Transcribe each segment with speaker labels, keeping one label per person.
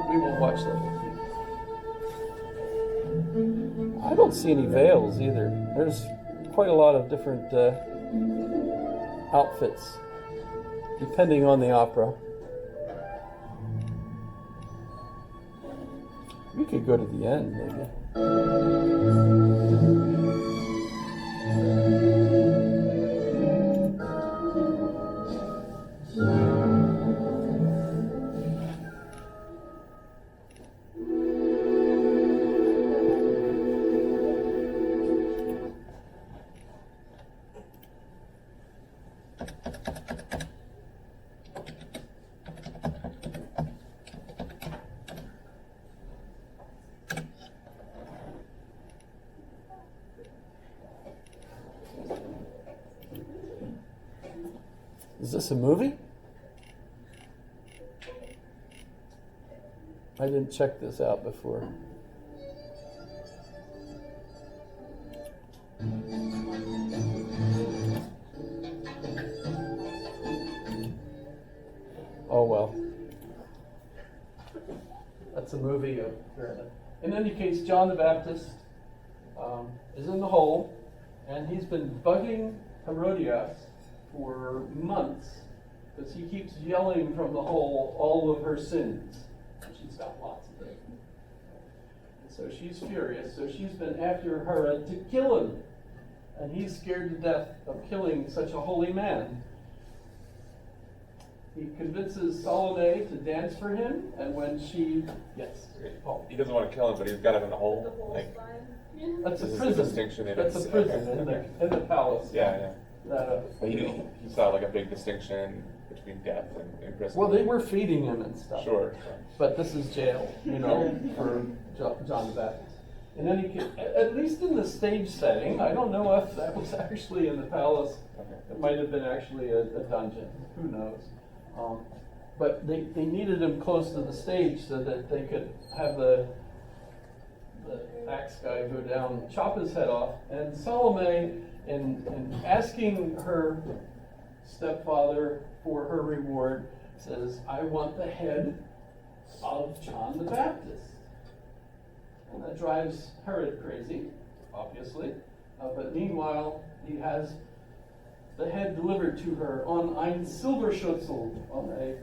Speaker 1: we won't watch that. I don't see any veils either. There's quite a lot of different outfits, depending on the opera. We could go to the end, maybe. Is this a movie? I didn't check this out before. Oh well. That's a movie. In any case, John the Baptist is in the hole, and he's been bugging Herodias for months because he keeps yelling from the hole all of her sins. She's got lots of them. And so she's furious. So she's been after Herod to kill him. And he's scared to death of killing such a holy man. He convinces Salome to dance for him, and when she... Yes, Paul.
Speaker 2: He doesn't want to kill him, but he's got him in a hole. Like,
Speaker 1: that's a
Speaker 2: this is
Speaker 1: prison.
Speaker 2: the distinction in
Speaker 1: That's a prison in the palace.
Speaker 2: Yeah.
Speaker 1: That,
Speaker 2: But he saw like a big distinction between death and imprisonment.
Speaker 1: well, they were feeding him and stuff.
Speaker 2: Sure.
Speaker 1: But this is jail, for John the Baptist. In any case, at least in the stage setting, I don't know if that was actually in the palace.
Speaker 2: Okay.
Speaker 1: It might have been actually a dungeon. Who knows? But they needed him close to the stage so that they could have the axe guy go down, chop his head off. And Salome, in asking her stepfather for her reward, says, I want the head of John the Baptist. And that drives Herod crazy, obviously. But meanwhile, he has the head delivered to her on ein Silberschüssel, on a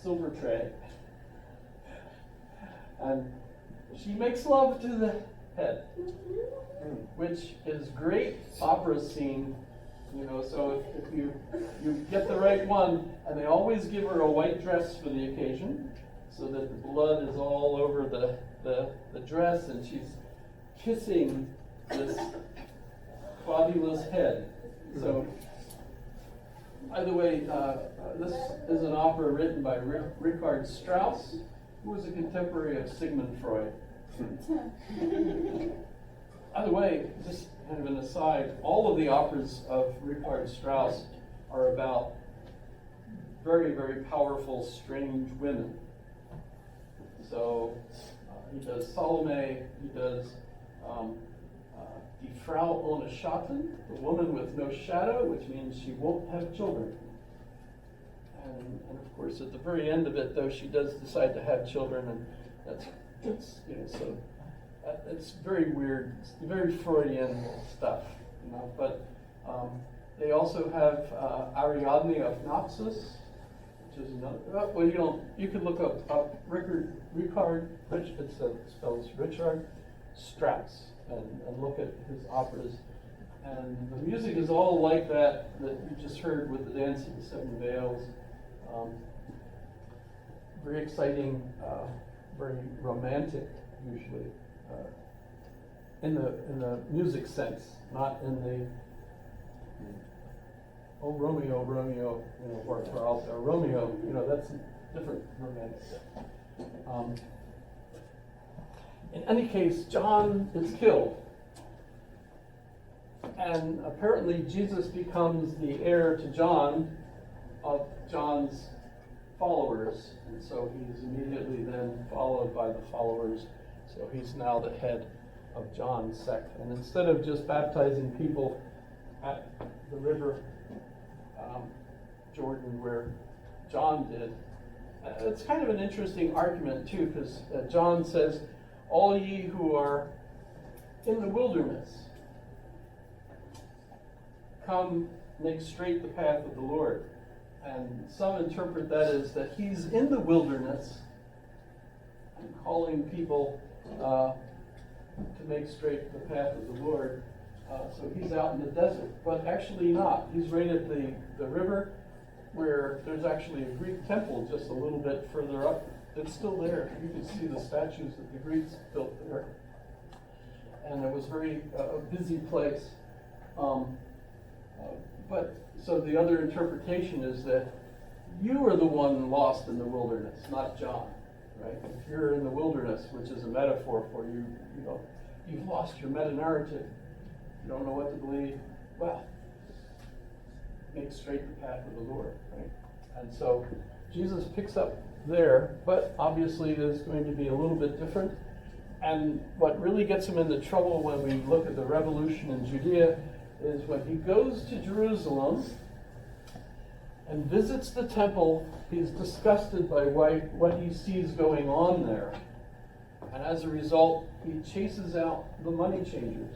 Speaker 1: silver tray. And she makes love to the head, which is great opera scene. So if you get the right one, and they always give her a white dress for the occasion, so that the blood is all over the dress, and she's kissing this fabulous head. So, by the way, this is an opera written by Richard Strauss, who was a contemporary of Sigmund Freud. By the way, just kind of an aside, all of the operas of Richard Strauss are about very, very powerful, strange women. So he does Salome, he does Die Frau ohne Schatten, the woman with no shadow, which means she won't have children. And of course, at the very end of it, though, she does decide to have children, and that's so it's very weird, it's very Freudian stuff, But they also have Ariadne of Naxos, which is another. Well, you can look up Richard. It spells Richard Strauss, and look at his operas. And the music is all like that you just heard with the Dance of the Seven Veils. Very exciting, very romantic, usually, in the music sense, not in the Romeo, or Romeo, that's a different romantic. In any case, John is killed. And apparently Jesus becomes the heir to John of John's followers. And so he's immediately then followed by the followers. So he's now the head of John's sect. And instead of just baptizing people at the river Jordan where John did, It's kind of an interesting argument too, because John says, all ye who are in the wilderness, come make straight the path of the Lord. And some interpret that as that he's in the wilderness and calling people to make straight the path of the Lord. So he's out in the desert, but actually not. He's right at the river, where there's actually a Greek temple just a little bit further up. It's still there. You can see the statues that the Greeks built there. And it was very a busy place. But so the other interpretation is that you are the one lost in the wilderness, not John, right? If you're in the wilderness, which is a metaphor for you, you've lost your meta-narrative. You don't know what to believe. Well, make straight the path of the Lord, right? And so Jesus picks up there, but obviously it is going to be a little bit different. And what really gets him into trouble when we look at the revolution in Judea is when he goes to Jerusalem and visits the temple, he's disgusted by what he sees going on there. And as a result, he chases out the money changers,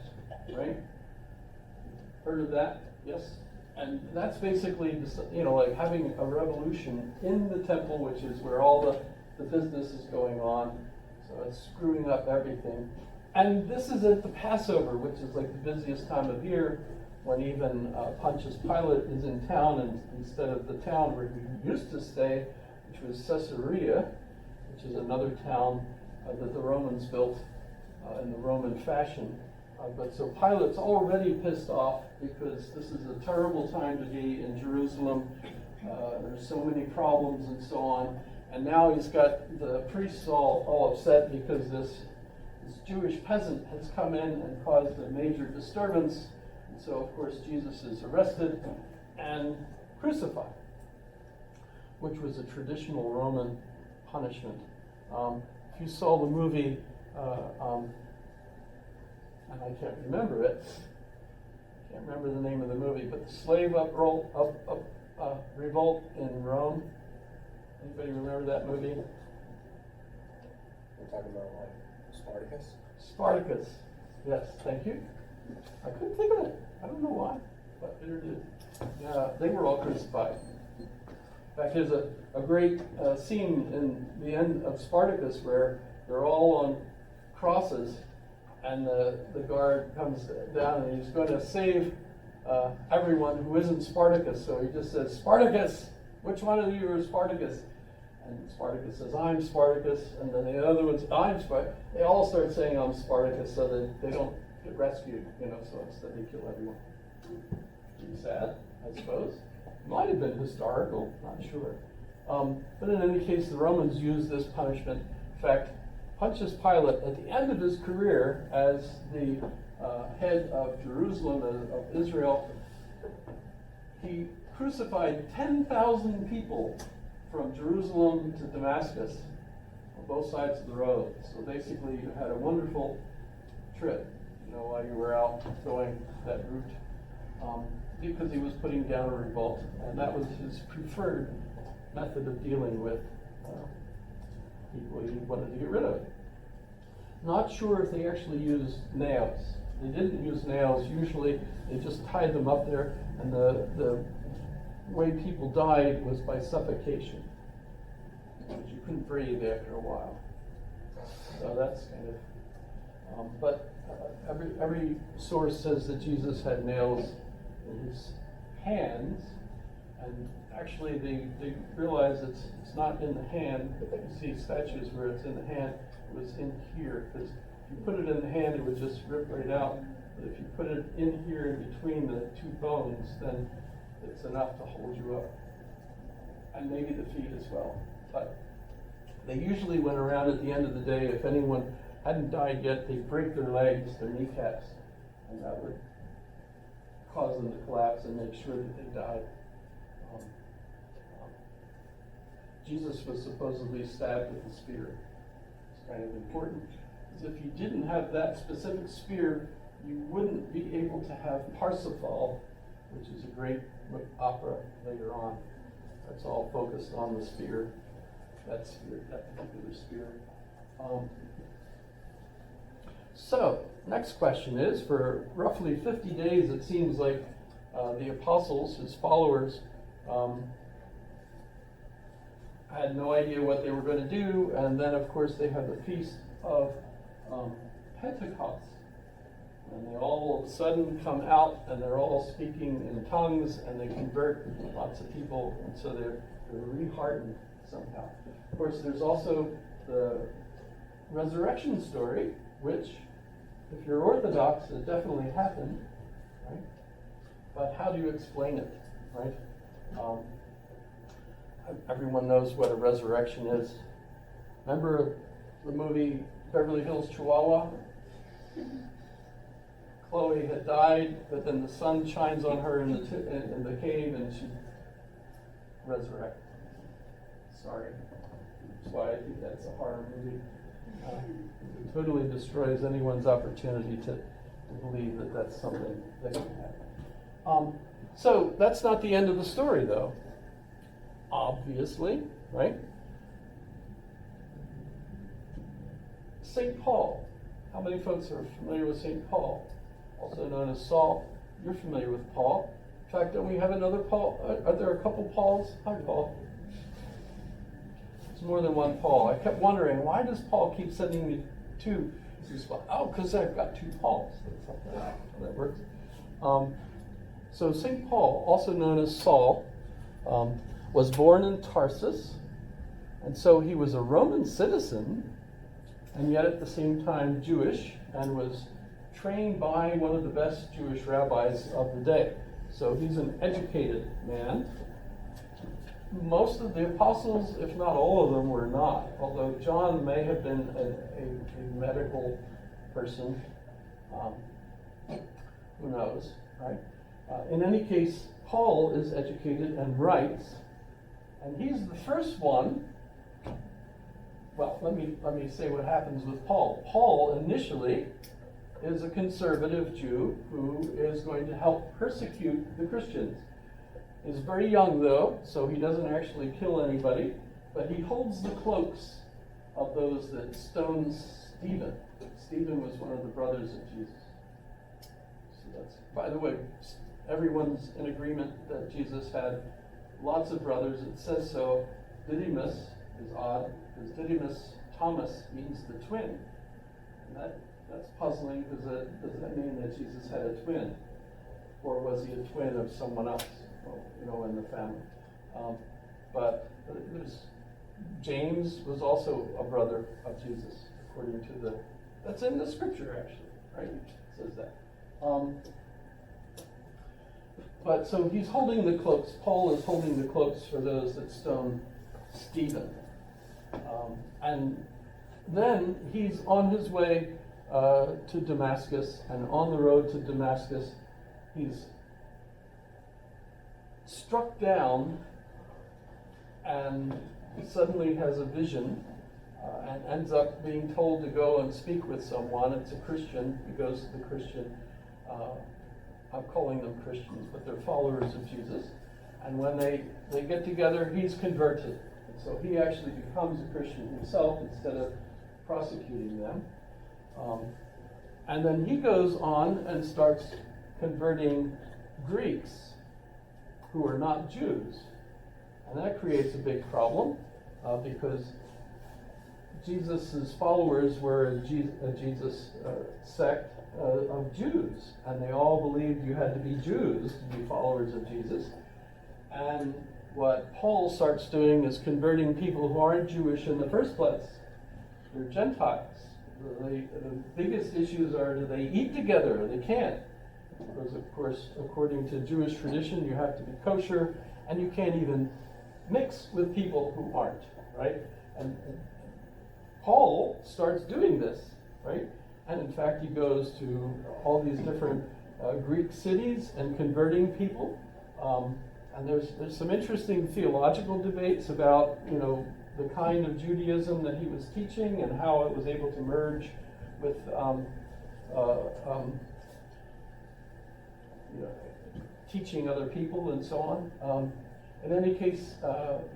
Speaker 1: right? Heard of that? Yes? And that's basically, like having a revolution in the temple, which is where all the business is going on. So it's screwing up everything. And this is at the Passover, which is like the busiest time of year, when even Pontius Pilate is in town, and instead of the town where he used to stay, which was Caesarea, which is another town that the Romans built in the Roman fashion. But so Pilate's already pissed off because this is a terrible time to be in Jerusalem. There's so many problems and so on. And now he's got the priests all upset because this Jewish peasant has come in and caused a major disturbance. And so, of course, Jesus is arrested and crucified, which was a traditional Roman punishment. If you saw the movie, and I can't remember it. I can't remember the name of the movie, but the slave revolt in Rome. Anybody remember that movie?
Speaker 2: We're talking about like Spartacus?
Speaker 1: Spartacus. Yes, thank you. I couldn't think of it. I don't know why, but there it is. Yeah, they were all crucified. In fact, there's a great scene in the end of Spartacus where they're all on crosses, and the guard comes down and he's going to save everyone who isn't Spartacus. So he just says, "Spartacus, which one of you are Spartacus?" And Spartacus says, "I'm Spartacus." And then the other one's, "I'm Spartacus." They all start saying, "I'm Spartacus," so that they don't get rescued, so instead they kill everyone. Pretty sad, I suppose. Might have been historical, not sure. But in any case, the Romans used this punishment. In fact, Pontius Pilate, at the end of his career as the head of Jerusalem, of Israel, he crucified 10,000 people from Jerusalem to Damascus on both sides of the road. So basically, you had a wonderful trip, while you were out going that route, because he was putting down a revolt, and that was his preferred method of dealing with people he wanted to get rid of. Not sure if they actually used nails. They didn't use nails. Usually they just tied them up there, and the way people died was by suffocation, because you couldn't breathe after a while. So that's kind of, but every source says that Jesus had nails in his hands, and actually they realize it's not in the hand. You see statues where it's in the hand. It was in here, because if you put it in the hand, it would just rip right out. But if you put it in here in between the two bones, then it's enough to hold you up, and maybe the feet as well. But they usually went around at the end of the day, if anyone hadn't died yet, they'd break their legs, their kneecaps, and that would cause them to collapse and make sure that they died. Jesus was supposedly stabbed with a spear. It's kind of important, because if you didn't have that specific spear, you wouldn't be able to have Parsifal, which is a great opera later on. That's all focused on the spear. that spirit, that particular spirit. So, next question is, for roughly 50 days, it seems like the apostles, his followers, had no idea what they were going to do, and then of course they have the feast of Pentecost. And they all of a sudden come out and they're all speaking in tongues and they convert lots of people, and so they're re-heartened somehow. Of course, there's also the resurrection story, which, if you're Orthodox, it definitely happened, right? But how do you explain it, right? Everyone knows what a resurrection is. Remember the movie Beverly Hills Chihuahua? Chloe had died, but then the sun shines on her in the cave, and she resurrected. Sorry. That's why I think that's a horror movie. It totally destroys anyone's opportunity to believe that that's something that can happen. So that's not the end of the story, though. Obviously, right? St. Paul. How many folks are familiar with St. Paul? Also known as Saul. You're familiar with Paul. In fact, don't we have another Paul? Are there a couple Pauls? Hi, Paul. There's more than one Paul. I kept wondering, why does Paul keep sending me two? Oh, because I've got two Pauls. That's how that works. So St. Paul, also known as Saul, was born in Tarsus, and so he was a Roman citizen, and yet at the same time Jewish, and was trained by one of the best Jewish rabbis of the day. So he's an educated man. Most of the apostles, if not all of them, were not, although John may have been a medical person. Who knows, right? In any case, Paul is educated and writes, and he's the first one. Well, let me say what happens with Paul. Paul initially is a conservative Jew who is going to help persecute the Christians. He's very young, though, so he doesn't actually kill anybody, but he holds the cloaks of those that stoned Stephen. Stephen was one of the brothers of Jesus. So that's, by the way, everyone's in agreement that Jesus had lots of brothers. It says so. Didymus is odd, because Didymus, Thomas, means the twin. And that's puzzling, because does that mean that Jesus had a twin? Or was he a twin of someone else, in the family? But there's James was also a brother of Jesus, according to that's in the scripture, actually, right? It says that. But so he's holding the cloaks. Paul is holding the cloaks for those that stoned Stephen. And then he's on his way to Damascus, and on the road to Damascus, he's struck down and suddenly has a vision and ends up being told to go and speak with someone. It's a Christian. He goes to the Christian. I'm calling them Christians, but they're followers of Jesus. And when they get together, he's converted. And so he actually becomes a Christian himself instead of prosecuting them. And then he goes on and starts converting Greeks who are not Jews. And that creates a big problem because Jesus' followers were a Jesus sect of Jews, and they all believed you had to be Jews to be followers of Jesus. And what Paul starts doing is converting people who aren't Jewish in the first place. They're Gentiles. The biggest issues are, do they eat together? They can't. Because, of course, according to Jewish tradition, you have to be kosher, and you can't even mix with people who aren't, right? And Paul starts doing this, right? And in fact, he goes to all these different Greek cities and converting people. And there's some interesting theological debates about, the kind of Judaism that he was teaching and how it was able to merge with teaching other people and so on. In any case,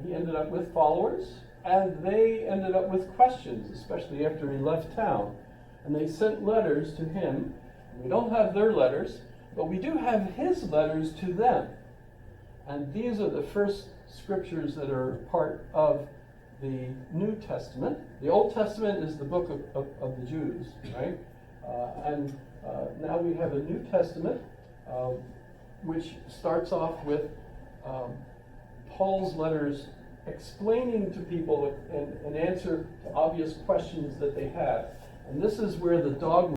Speaker 1: he ended up with followers And they ended up with questions, especially after he left town. And they sent letters to him. We don't have their letters, but we do have his letters to them. And these are the first scriptures that are part of the New Testament. The Old Testament is the book of the Jews, right? And now we have a New Testament, which starts off with Paul's letters explaining to people an answer to obvious questions that they had. And this is where the dogma